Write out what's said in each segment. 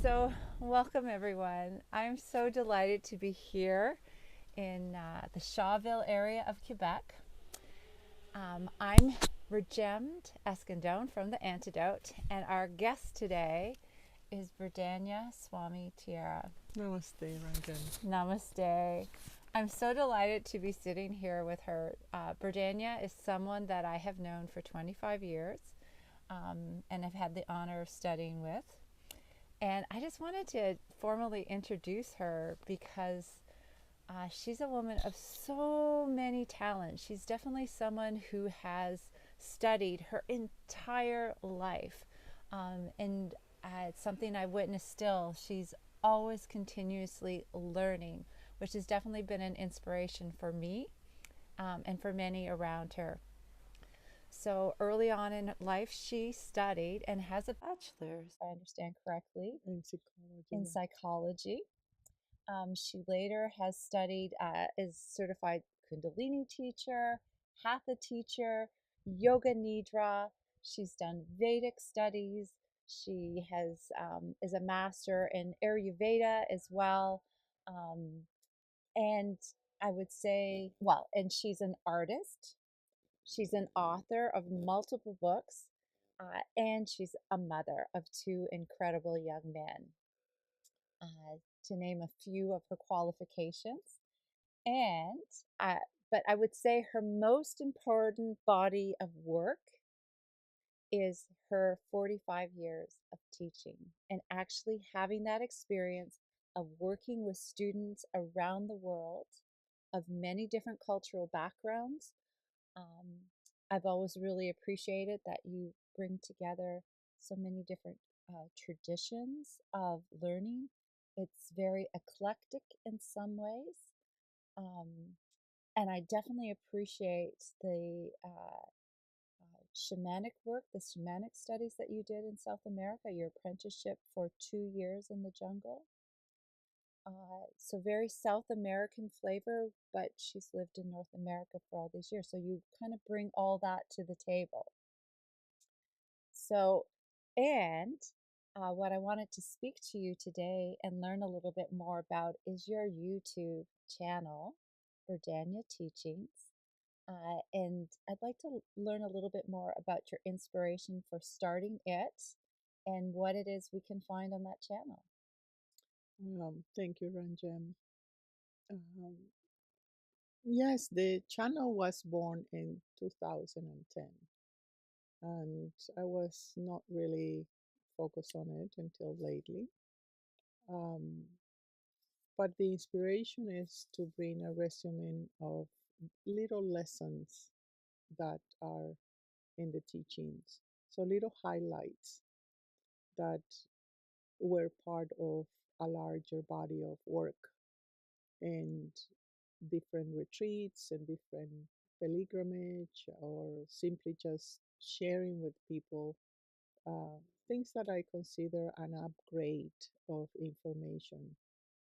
So, welcome everyone. I'm so delighted to be here in the Shawville area of Quebec. I'm Radhgemd Escandon from the Antidote, and our guest today is Berdhanya Swami Tiara. Namaste, Ranjan. Namaste. I'm so delighted to be sitting here with her. Berdhanya is someone that I have known for 25 years and have had the honor of studying with. And I just wanted to formally introduce her because she's a woman of so many talents. She's definitely someone who has studied her entire life. And it's something I witness still. She's always continuously learning, which has definitely been an inspiration for me and for many around her. So early on in life, she studied and has a bachelor's, if I understand correctly, In psychology. in psychology. She later has studied, is certified Kundalini teacher, Hatha teacher, Yoga Nidra. She's done Vedic studies. She is a master in Ayurveda as well. And I would say, well, and she's an artist. She's an author of multiple books, and she's a mother of two incredible young men, to name a few of her qualifications. And, uh, but I would say her most important body of work is her 45 years of teaching and actually having that experience of working with students around the world of many different cultural backgrounds. um, I've always really appreciated that you bring together so many different traditions of learning. It's very eclectic in some ways. Um, and I definitely appreciate the shamanic work, the shamanic studies that you did in South America, your apprenticeship for 2 years in the jungle. So very South American flavor, but she's lived in North America for all these years. So you kind of bring all that to the table. So, and what I wanted to speak to you today and learn a little bit more about is your YouTube channel, Berdhanya Teachings. And I'd like to learn a little bit more about your inspiration for starting it and what it is we can find on that channel. Thank you, Ranjan. Um, yes, the channel was born in 2010, and I was not really focused on it until lately. Um, but the inspiration is to bring a resume of little lessons that are in the teachings. So, little highlights that were part of a larger body of work and different retreats and different pilgrimage, or simply just sharing with people uh, things that I consider an upgrade of information,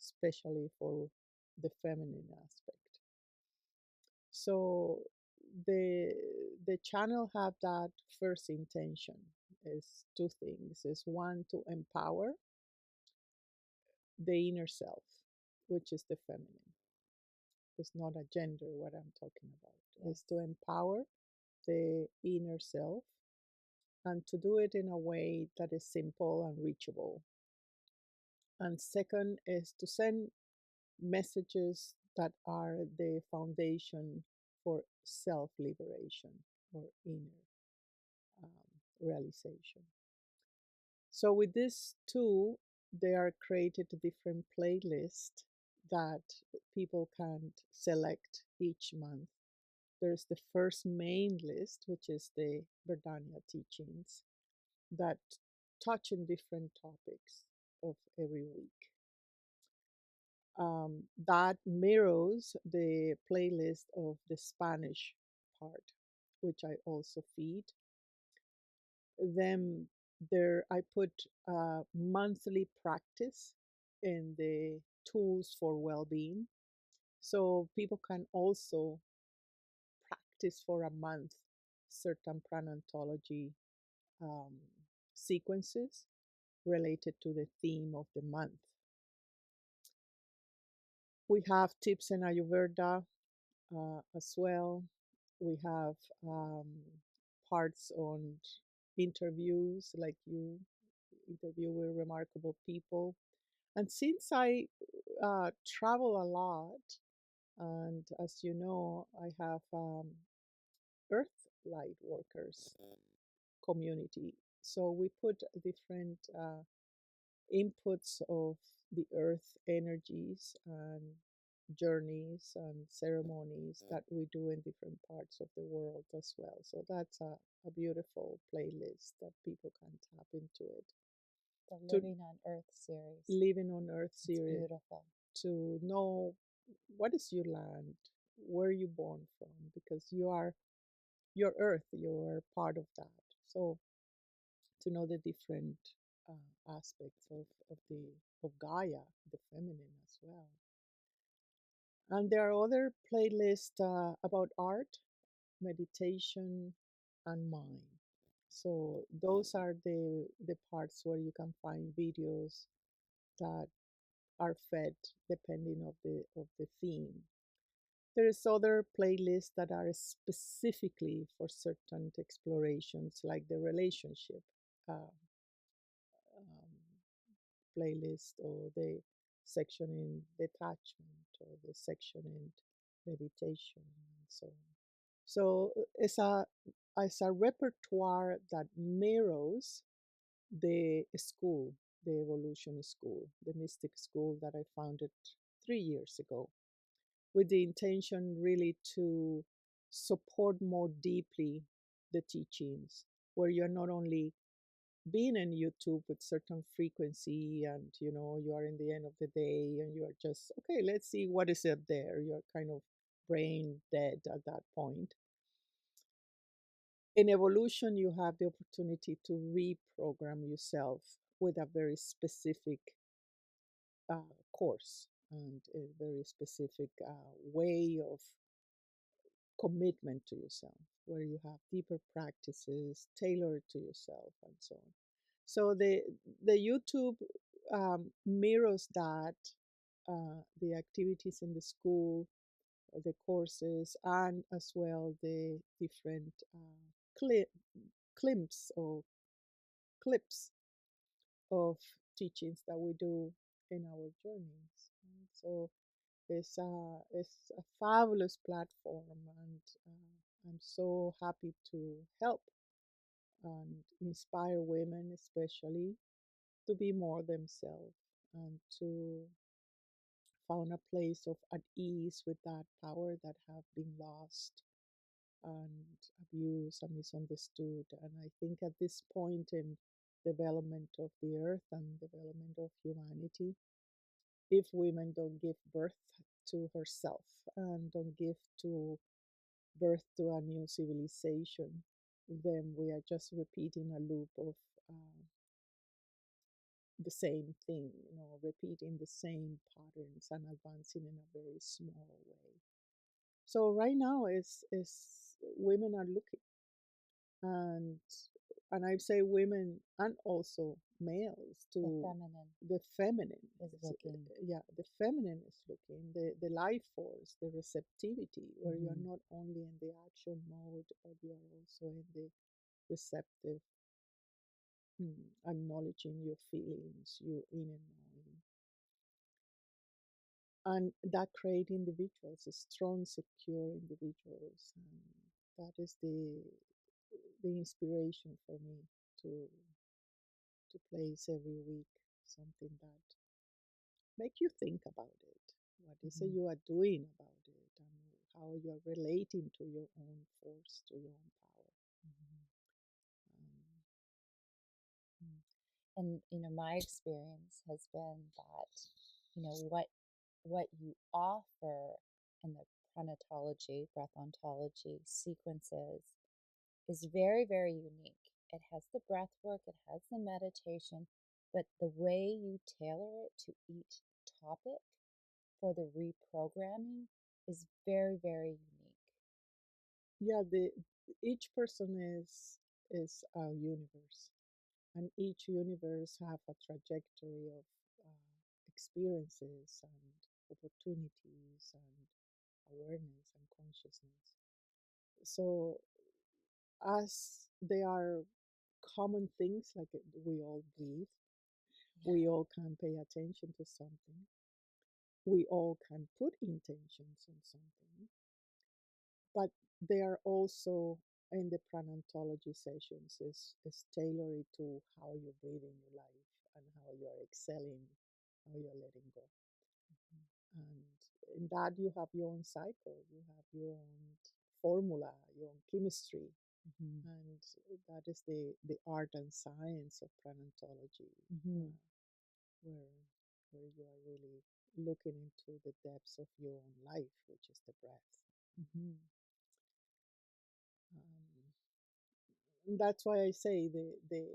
especially for the feminine aspect. So the the channel have that first intention is two things: is one, to empower the inner self, which is the feminine. It's not a gender what I'm talking about. Is to empower the inner self and to do it in a way that is simple and reachable. And second is to send messages that are the foundation for self liberation or inner um, realization. So, with these two, they are created different playlists that people can select each month. There's the first main list, which is the Berdhanya Teachings, that touch on different topics of every week. That mirrors the playlist of the Spanish part, which I also feed. Then I put monthly practice in the tools for well-being, so people can also practice for a month certain pranantology um, sequences related to the theme of the month. We have tips in Ayurveda as well. We have parts on interviews, like you interview with remarkable people. And since I travel a lot, and as you know, I have Earth Light Workers community. So we put different inputs of the earth energies and journeys and ceremonies that we do in different parts of the world as well. So that's a beautiful playlist that people can tap into it. The To Living on Earth series. Living on Earth It's series, beautiful. to know what is your land, where you born from, because you are your earth, you are part of that. So to know the different aspects of the of Gaia, the feminine as well. And there are other playlists about art, meditation, and mind. So those are the parts where you can find videos that are fed depending of the theme. There's other playlists that are specifically for certain explorations, like the relationship uh, um, playlist, or the section in detachment, or the section in meditation, and so on. So it's a repertoire that mirrors the school, the evolution school, the mystic school that I founded 3 years ago, with the intention really to support more deeply the teachings, where you're not only being in YouTube with certain frequency, and you are in the end of the day and you are just, okay, let's see what is it there. You're kind of brain dead at that point. In evolution, you have the opportunity to reprogram yourself with a very specific course and a very specific way of commitment to yourself, where you have deeper practices tailored to yourself and so on. So the YouTube mirrors that, the activities in the school, the courses, and as well the different clips or clips of teachings that we do in our journeys. And so it's a fabulous platform, and I'm so happy to help and inspire women, especially, to be more themselves and to found a place of at ease with that power that have been lost and abused and misunderstood. And I think at this point in development of the earth and development of humanity, if women don't give birth to herself and don't give to birth to a new civilization, then we are just repeating a loop of uh, the same thing, repeating the same patterns and advancing in a very small way. So right now is women are looking, and I say women and also males, The to feminine the feminine. is looking. Yeah, the feminine is looking, the life force, the receptivity, where you're Mm-hmm. not only in the action mode, but you're also in the receptive, acknowledging your feelings, your inner knowing. And that create individuals, strong, secure individuals. And that is the inspiration for me to place every week something that make you think about it. What is it Mm-hmm. you are doing about it, and how you are relating to your own force, to your own power. Mm-hmm. Um, Mm. And my experience has been that what you offer in the pranatology, breath ontology sequences is very, very unique. It has the breath work, it has the meditation, but the way you tailor it to each topic for the reprogramming is very, very unique. yeah, the each person is a universe, and each universe have a trajectory of experiences and opportunities and awareness and consciousness. So, as they are common things, like we all breathe, we all can pay attention to something, we all can put intentions on something, but they are also in the pranantology sessions is tailored to how you breathe in your life and how you're excelling, how you're letting go. And in that, you have your own cycle, you have your own formula, your own chemistry. And that is the art and science of pranantology, where, where you are really looking into the depths of your own life, which is the breath. That's why I say the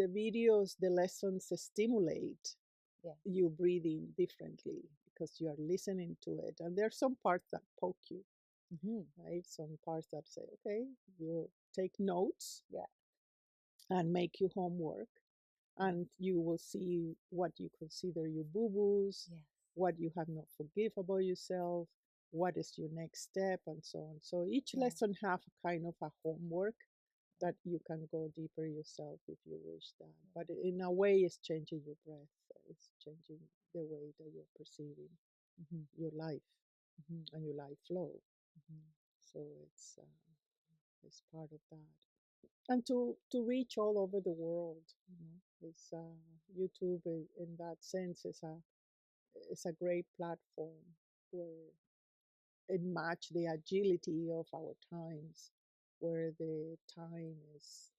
videos, the lessons stimulate you breathing differently because you are listening to it, and there are some parts that poke you, right? Some parts that say, okay, you take notes, and make you homework, and you will see what you consider your boo-boos, what you have not forgive about yourself, what is your next step, and so on. So each lesson have a kind of a homework that you can go deeper yourself if you wish that. But in a way, it's changing your breath. It's changing the way that you're perceiving your life and your life flow. So it's part of that. And to reach all over the world, it's YouTube in that sense is a great platform where it match the agility of our times, where the time is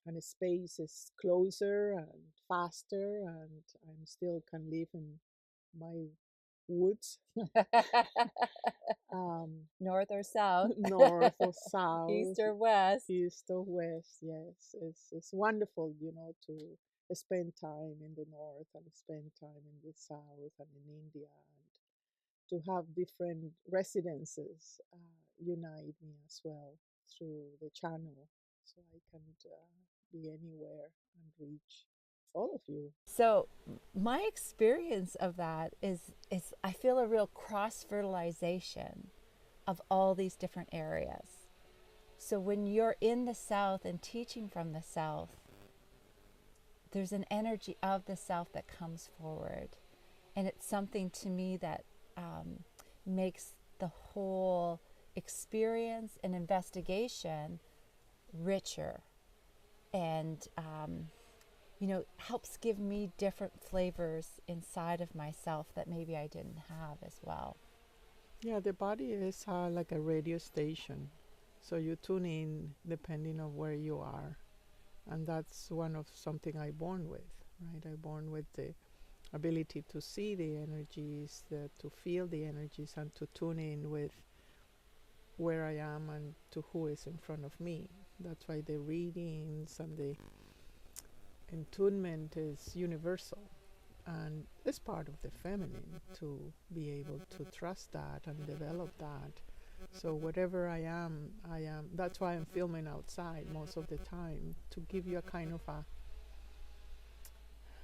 and the space is closer and faster, and I'm still can live in my woods. North or south, North or south, east or west. East or west. Yes, it's wonderful, to spend time in the north and spend time in the south and in India, and to have different residences unite me as well through the channel, so I can be anywhere and reach all of you. So my experience of that is I feel a real cross fertilization of all these different areas. So when you're in the South and teaching from the South, there's an energy of the South that comes forward. And it's something to me that makes the whole experience and investigation richer, and helps give me different flavors inside of myself that maybe I didn't have as well. Yeah, the body is like a radio station, so you tune in depending on where you are, and that's one of something I born with, right? I born with the ability to see the energies, to feel the energies, and to tune in with where I am and to who is in front of me. That's why the readings and the attunement is universal, and it's part of the feminine to be able to trust that and develop that. So whatever I am, that's why I'm filming outside most of the time, to give you a kind of a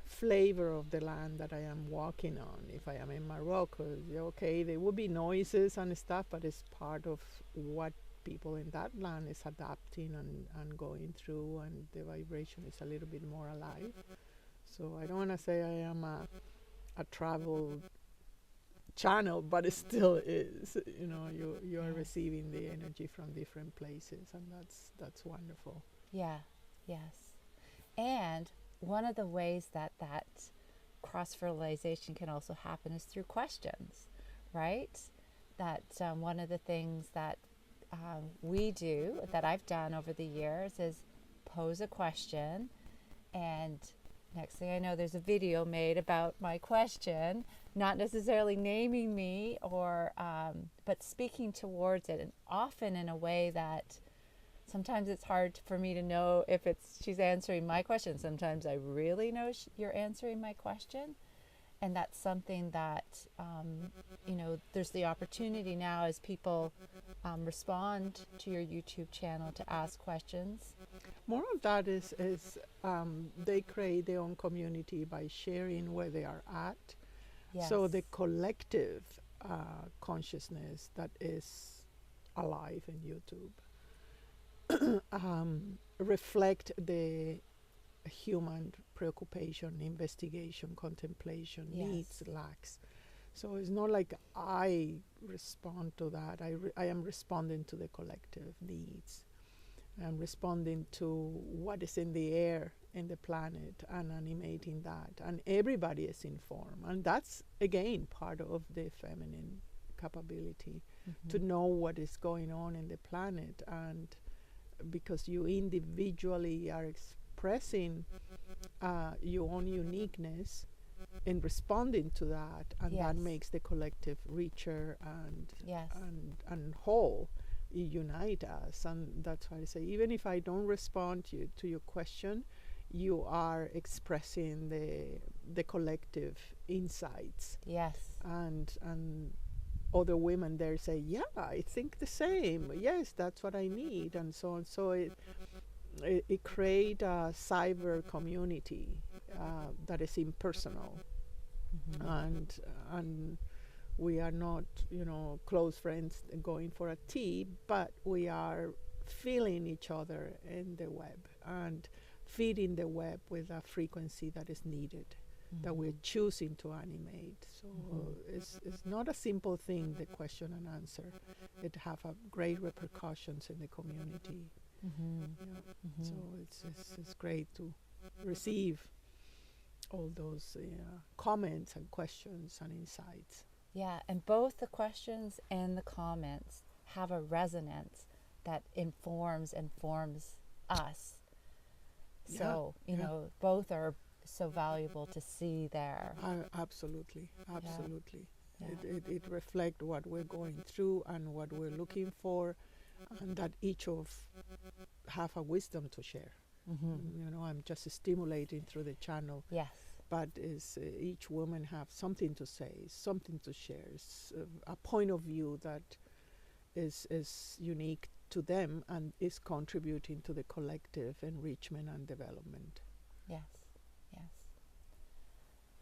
flavor of the land that I am walking on. If I am in Morocco, okay, there will be noises and stuff, but it's part of what people in that land is adapting and going through, and the vibration is a little bit more alive. So I don't want to say I am a travel channel, but it still is. You are receiving the energy from different places, and that's wonderful. Yeah, yes. And one of the ways that cross fertilization can also happen is through questions, right? That one of the things that we do, that I've done over the years, is pose a question, and next thing I know, there's a video made about my question, not necessarily naming me but speaking towards it, and often in a way that sometimes it's hard for me to know if she's answering my question. Sometimes I really know you're answering my question. And that's something that, there's the opportunity now as people respond to your YouTube channel to ask questions. More of that is they create their own community by sharing where they are at. Yes. So the collective consciousness that is alive in YouTube reflect the human preoccupation, investigation, contemplation, Yes. needs, lacks. So it's not like I respond to that. I am responding to the collective needs. I'm responding to what is in the air, in the planet, and animating that. And everybody is informed. And that's, again, part of the feminine capability to know what is going on in the planet. And because you individually are expressing your own uniqueness in responding to that, and Yes. that makes the collective richer and Yes. and whole, unite us. And that's why I say, even if I don't respond to your question, you are expressing the collective insights. Yes. And other women there say, yeah, I think the same. Yes, that's what I need, and so on. So it create a cyber community that is impersonal, and we are not, close friends going for a tea, but we are feeling each other in the web and feeding the web with a frequency that is needed, that we're choosing to animate. So it's not a simple thing, the question and answer. It have a great repercussions in the community. So it's great to receive all those comments and questions and insights. Yeah, and both the questions and the comments have a resonance that informs and forms us. So, both are so valuable to see there. Absolutely. Yeah. It reflects what we're going through and what we're looking for, and that each of have a wisdom to share. I'm just stimulating through the channel. Yes. But each woman have something to say, something to share, a point of view that is unique to them and is contributing to the collective enrichment and development. Yes.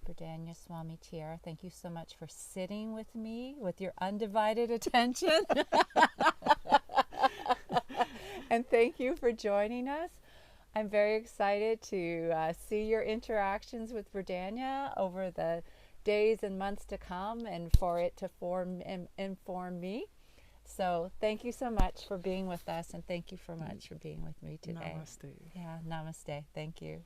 Berdhanya Swami Tiara, thank you so much for sitting with me with your undivided attention. And thank you for joining us. I'm very excited to see your interactions with Berdhanya over the days and months to come, and for it to inform me. So thank you so much for being with us, and thank you so much for being with me today. Namaste. Yeah, namaste. Thank you.